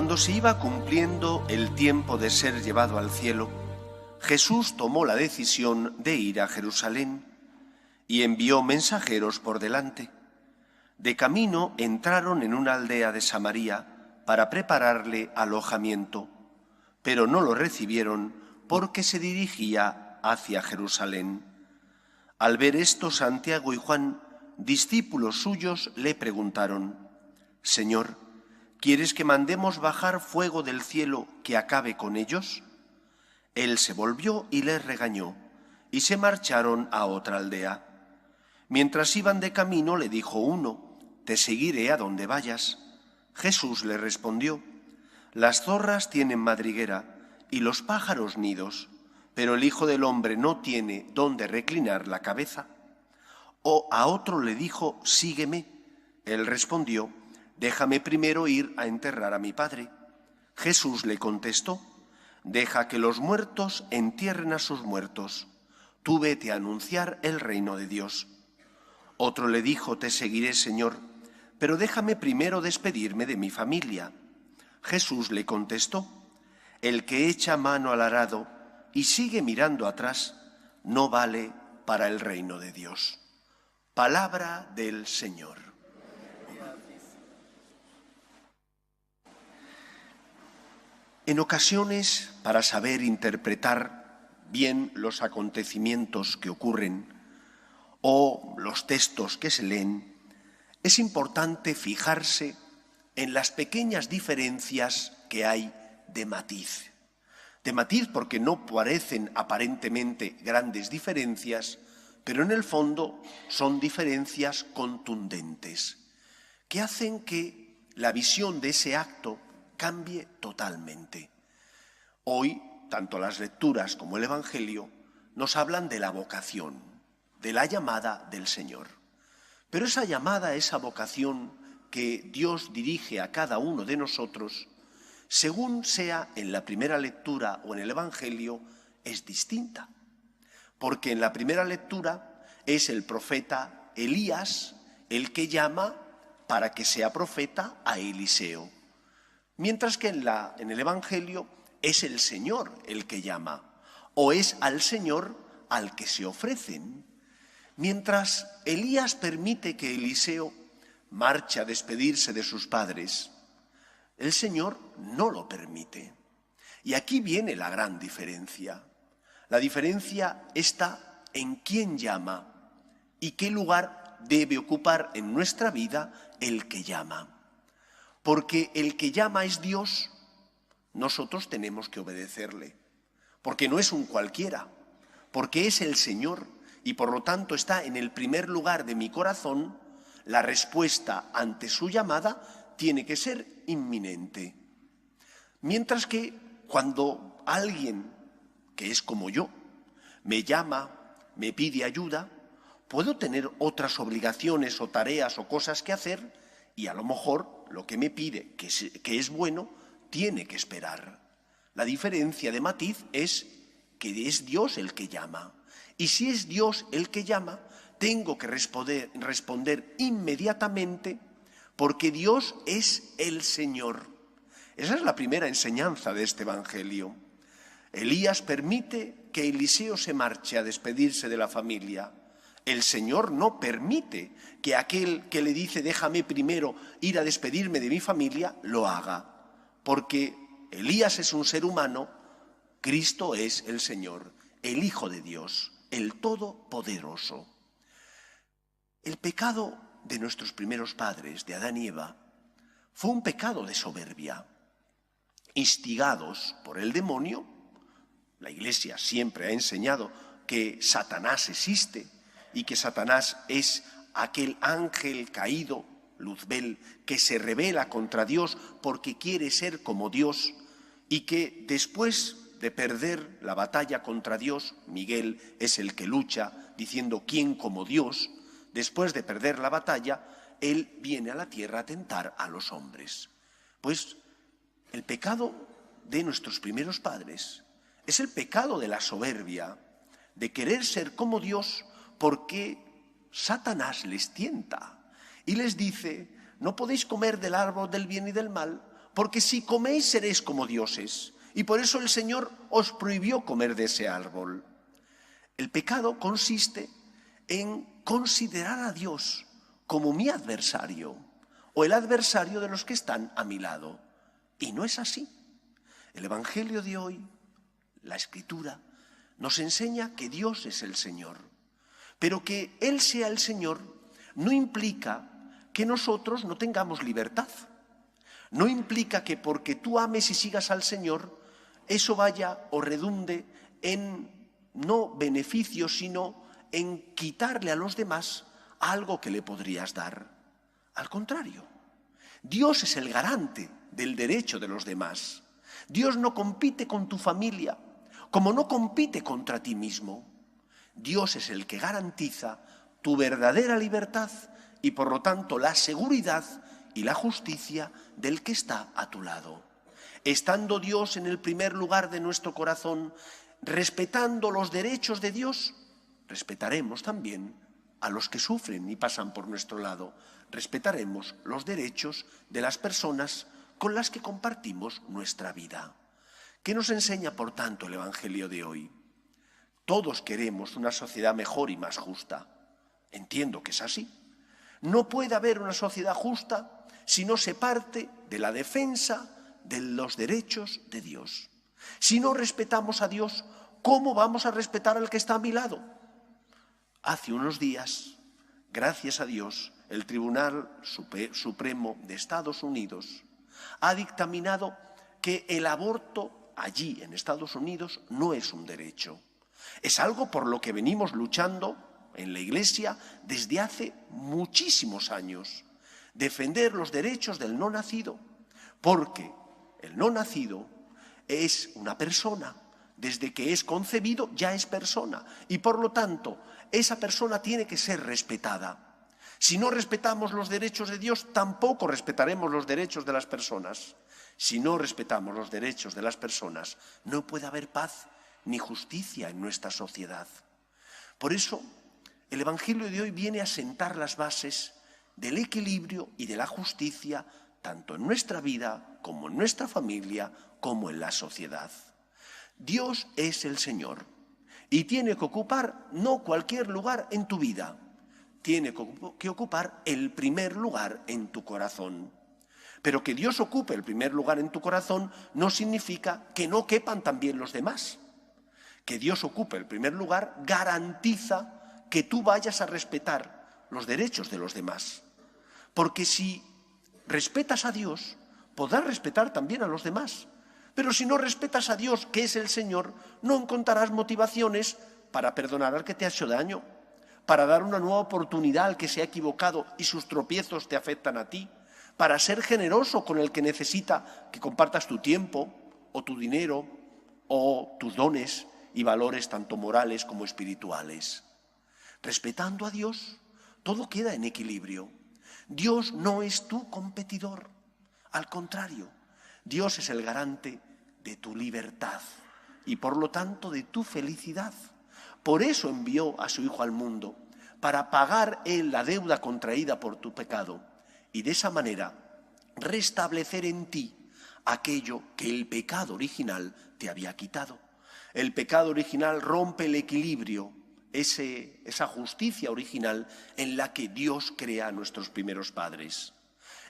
Cuando se iba cumpliendo el tiempo de ser llevado al cielo, Jesús tomó la decisión de ir a Jerusalén y envió mensajeros por delante. De camino entraron en una aldea de Samaria para prepararle alojamiento, pero no lo recibieron porque se dirigía hacia Jerusalén. Al ver esto, Santiago y Juan, discípulos suyos, le preguntaron: «Señor, ¿quieres que mandemos bajar fuego del cielo que acabe con ellos?». Él se volvió y les regañó, y se marcharon a otra aldea. Mientras iban de camino, le dijo uno: «Te seguiré a donde vayas». Jesús le respondió: «Las zorras tienen madriguera y los pájaros nidos, pero el Hijo del Hombre no tiene dónde reclinar la cabeza». O a otro le dijo: «Sígueme». Él respondió: «Déjame primero ir a enterrar a mi padre». Jesús le contestó: «Deja que los muertos entierren a sus muertos. Tú vete a anunciar el reino de Dios». Otro le dijo: «Te seguiré, Señor, pero déjame primero despedirme de mi familia». Jesús le contestó: «El que echa mano al arado y sigue mirando atrás no vale para el reino de Dios». Palabra del Señor. En ocasiones, para saber interpretar bien los acontecimientos que ocurren o los textos que se leen, es importante fijarse en las pequeñas diferencias que hay de matiz. De matiz porque no parecen aparentemente grandes diferencias, pero en el fondo son diferencias contundentes, que hacen que la visión de ese acto cambie totalmente. Hoy, tanto las lecturas como el Evangelio nos hablan de la vocación, de la llamada del Señor. Pero esa llamada, esa vocación que Dios dirige a cada uno de nosotros, según sea en la primera lectura o en el Evangelio, es distinta. Porque en la primera lectura es el profeta Elías el que llama para que sea profeta a Eliseo. Mientras que en el Evangelio es el Señor el que llama, o es al Señor al que se ofrecen. Mientras Elías permite que Eliseo marche a despedirse de sus padres, el Señor no lo permite. Y aquí viene la gran diferencia. La diferencia está en quién llama y qué lugar debe ocupar en nuestra vida el que llama. Porque el que llama es Dios, nosotros tenemos que obedecerle. Porque no es un cualquiera, porque es el Señor y por lo tanto está en el primer lugar de mi corazón. La respuesta ante su llamada tiene que ser inminente. Mientras que cuando alguien que es como yo me llama, me pide ayuda, puedo tener otras obligaciones o tareas o cosas que hacer y a lo mejor lo que me pide, que es bueno, tiene que esperar. La diferencia de matiz es que es Dios el que llama. Y si es Dios el que llama, tengo que responder inmediatamente porque Dios es el Señor. Esa es la primera enseñanza de este Evangelio. Elías permite que Eliseo se marche a despedirse de la familia. El Señor no permite que aquel que le dice déjame primero ir a despedirme de mi familia, lo haga. Porque Elías es un ser humano, Cristo es el Señor, el Hijo de Dios, el Todopoderoso. El pecado de nuestros primeros padres, de Adán y Eva, fue un pecado de soberbia. Instigados por el demonio, la Iglesia siempre ha enseñado que Satanás existe y que Satanás es aquel ángel caído, Luzbel, que se rebela contra Dios porque quiere ser como Dios y que después de perder la batalla contra Dios, Miguel es el que lucha diciendo ¿quién como Dios? Después de perder la batalla, él viene a la tierra a tentar a los hombres. Pues el pecado de nuestros primeros padres es el pecado de la soberbia, de querer ser como Dios porque Satanás les tienta y les dice, no podéis comer del árbol del bien y del mal porque si coméis seréis como dioses. Y por eso el Señor os prohibió comer de ese árbol. El pecado consiste en considerar a Dios como mi adversario o el adversario de los que están a mi lado. Y no es así. El Evangelio de hoy, la Escritura, nos enseña que Dios es el Señor. Pero que Él sea el Señor no implica que nosotros no tengamos libertad. No implica que porque tú ames y sigas al Señor, eso vaya o redunde en no beneficio, sino en quitarle a los demás algo que le podrías dar. Al contrario, Dios es el garante del derecho de los demás. Dios no compite con tu familia, como no compite contra ti mismo. Dios es el que garantiza tu verdadera libertad y por lo tanto la seguridad y la justicia del que está a tu lado. Estando Dios en el primer lugar de nuestro corazón, respetando los derechos de Dios, respetaremos también a los que sufren y pasan por nuestro lado. Respetaremos los derechos de las personas con las que compartimos nuestra vida. ¿Qué nos enseña, por tanto, el Evangelio de hoy? Todos queremos una sociedad mejor y más justa. Entiendo que es así. No puede haber una sociedad justa si no se parte de la defensa de los derechos de Dios. Si no respetamos a Dios, ¿cómo vamos a respetar al que está a mi lado? Hace unos días, gracias a Dios, el Tribunal Supremo de Estados Unidos ha dictaminado que el aborto allí en Estados Unidos no es un derecho. Es algo por lo que venimos luchando en la Iglesia desde hace muchísimos años. Defender los derechos del no nacido, porque el no nacido es una persona. Desde que es concebido ya es persona y por lo tanto esa persona tiene que ser respetada. Si no respetamos los derechos de Dios, tampoco respetaremos los derechos de las personas. Si no respetamos los derechos de las personas, no puede haber paz ni justicia en nuestra sociedad. Por eso, el Evangelio de hoy viene a sentar las bases del equilibrio y de la justicia, tanto en nuestra vida, como en nuestra familia, como en la sociedad. Dios es el Señor y tiene que ocupar no cualquier lugar en tu vida, tiene que ocupar el primer lugar en tu corazón. Pero que Dios ocupe el primer lugar en tu corazón no significa que no quepan también los demás. Que Dios ocupe el primer lugar garantiza que tú vayas a respetar los derechos de los demás. Porque si respetas a Dios, podrás respetar también a los demás. Pero si no respetas a Dios, que es el Señor, no encontrarás motivaciones para perdonar al que te ha hecho daño, para dar una nueva oportunidad al que se ha equivocado y sus tropiezos te afectan a ti, para ser generoso con el que necesita que compartas tu tiempo o tu dinero o tus dones y valores tanto morales como espirituales. Respetando a Dios, todo queda en equilibrio. Dios no es tu competidor, al contrario, Dios es el garante de tu libertad y por lo tanto de tu felicidad. Por eso envió a su Hijo al mundo, para pagar Él la deuda contraída por tu pecado y de esa manera restablecer en ti aquello que el pecado original te había quitado. El pecado original rompe el equilibrio, esa justicia original en la que Dios crea a nuestros primeros padres.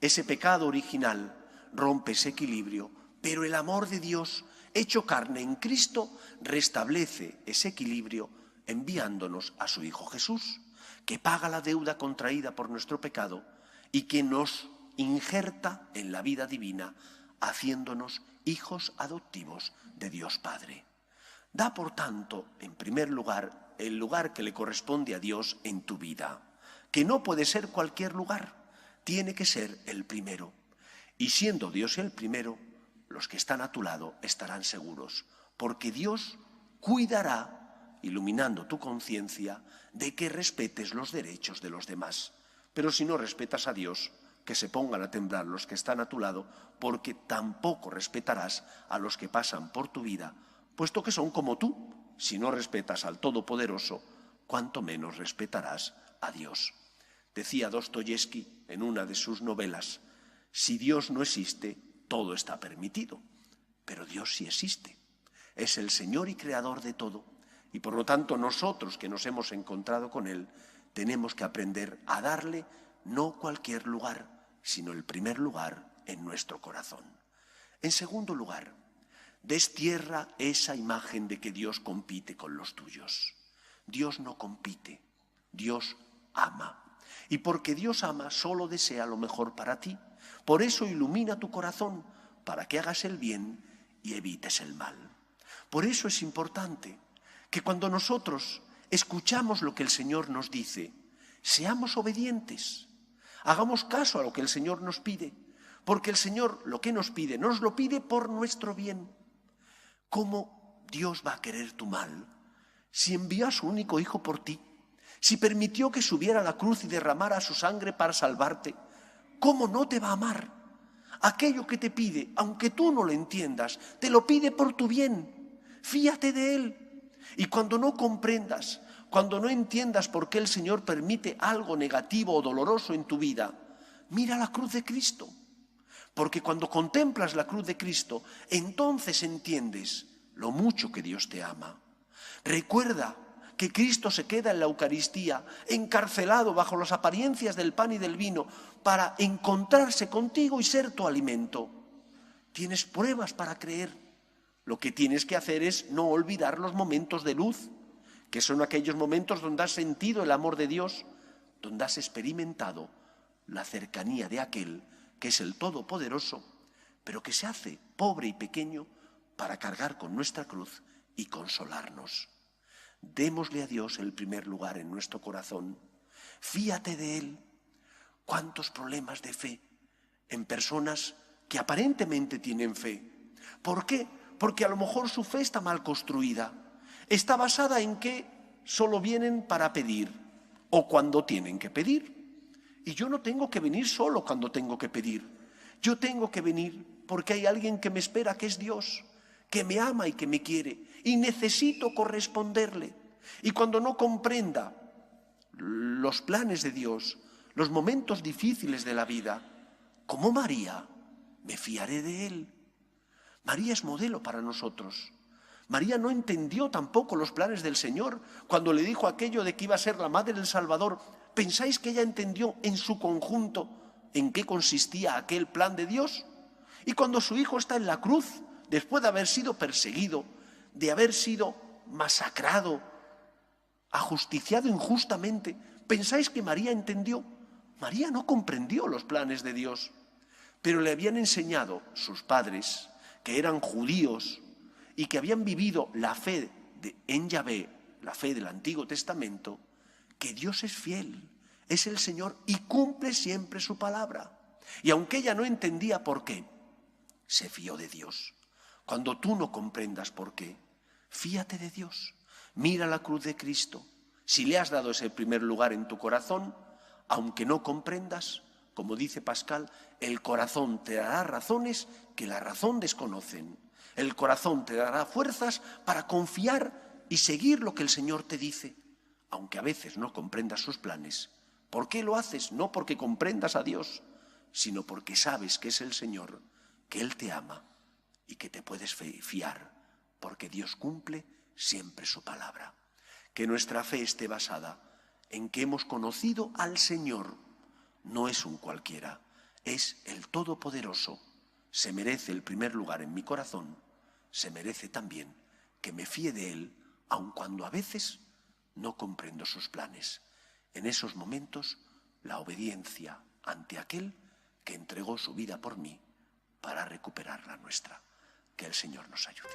Ese pecado original rompe ese equilibrio, pero el amor de Dios, hecho carne en Cristo, restablece ese equilibrio enviándonos a su Hijo Jesús, que paga la deuda contraída por nuestro pecado y que nos injerta en la vida divina, haciéndonos hijos adoptivos de Dios Padre. Da, por tanto, en primer lugar, el lugar que le corresponde a Dios en tu vida, que no puede ser cualquier lugar, tiene que ser el primero. Y siendo Dios el primero, los que están a tu lado estarán seguros, porque Dios cuidará, iluminando tu conciencia, de que respetes los derechos de los demás. Pero si no respetas a Dios, que se pongan a temblar los que están a tu lado, porque tampoco respetarás a los que pasan por tu vida, puesto que son como tú. Si no respetas al Todopoderoso, cuánto menos respetarás a Dios. Decía Dostoyevski en una de sus novelas: si Dios no existe, todo está permitido, pero Dios sí existe. Es el Señor y Creador de todo, y por lo tanto nosotros que nos hemos encontrado con Él tenemos que aprender a darle no cualquier lugar, sino el primer lugar en nuestro corazón. En segundo lugar, destierra esa imagen de que Dios compite con los tuyos. Dios no compite, Dios ama. Y porque Dios ama, solo desea lo mejor para ti. Por eso ilumina tu corazón, para que hagas el bien y evites el mal. Por eso es importante que cuando nosotros escuchamos lo que el Señor nos dice, seamos obedientes, hagamos caso a lo que el Señor nos pide, porque el Señor lo que nos pide, nos lo pide por nuestro bien. ¿Cómo Dios va a querer tu mal si envió a su único Hijo por ti? Si permitió que subiera a la cruz y derramara su sangre para salvarte, ¿cómo no te va a amar? Aquello que te pide, aunque tú no lo entiendas, te lo pide por tu bien. Fíate de Él. Y cuando no comprendas, cuando no entiendas por qué el Señor permite algo negativo o doloroso en tu vida, mira la cruz de Cristo. Porque cuando contemplas la cruz de Cristo, entonces entiendes lo mucho que Dios te ama. Recuerda que Cristo se queda en la Eucaristía, encarcelado bajo las apariencias del pan y del vino, para encontrarse contigo y ser tu alimento. Tienes pruebas para creer. Lo que tienes que hacer es no olvidar los momentos de luz, que son aquellos momentos donde has sentido el amor de Dios, donde has experimentado la cercanía de aquel que es el Todopoderoso, pero que se hace pobre y pequeño para cargar con nuestra cruz y consolarnos. Démosle a Dios el primer lugar en nuestro corazón. Fíate de Él. ¿Cuántos problemas de fe en personas que aparentemente tienen fe? ¿Por qué? Porque a lo mejor su fe está mal construida. Está basada en que solo vienen para pedir o cuando tienen que pedir. Y yo no tengo que venir solo cuando tengo que pedir. Yo tengo que venir porque hay alguien que me espera, que es Dios, que me ama y que me quiere. Y necesito corresponderle. Y cuando no comprenda los planes de Dios, los momentos difíciles de la vida, como María, me fiaré de Él. María es modelo para nosotros. María no entendió tampoco los planes del Señor cuando le dijo aquello de que iba a ser la madre del Salvador. ¿Pensáis que ella entendió en su conjunto en qué consistía aquel plan de Dios? Y cuando su hijo está en la cruz, después de haber sido perseguido, de haber sido masacrado, ajusticiado injustamente, ¿pensáis que María entendió? María no comprendió los planes de Dios, pero le habían enseñado sus padres, que eran judíos y que habían vivido la fe en Yahvé, la fe del Antiguo Testamento, que Dios es fiel, es el Señor y cumple siempre su palabra. Y aunque ella no entendía por qué, se fió de Dios. Cuando tú no comprendas por qué, fíate de Dios. Mira la cruz de Cristo. Si le has dado ese primer lugar en tu corazón, aunque no comprendas, como dice Pascal, el corazón te dará razones que la razón desconocen. El corazón te dará fuerzas para confiar y seguir lo que el Señor te dice, aunque a veces no comprendas sus planes. ¿Por qué lo haces? No porque comprendas a Dios, sino porque sabes que es el Señor, que Él te ama y que te puedes fiar, porque Dios cumple siempre su palabra. Que nuestra fe esté basada en que hemos conocido al Señor. No es un cualquiera, es el Todopoderoso. Se merece el primer lugar en mi corazón, se merece también que me fíe de Él, aun cuando a veces no comprendo sus planes. En esos momentos, la obediencia ante aquel que entregó su vida por mí para recuperar la nuestra. Que el Señor nos ayude.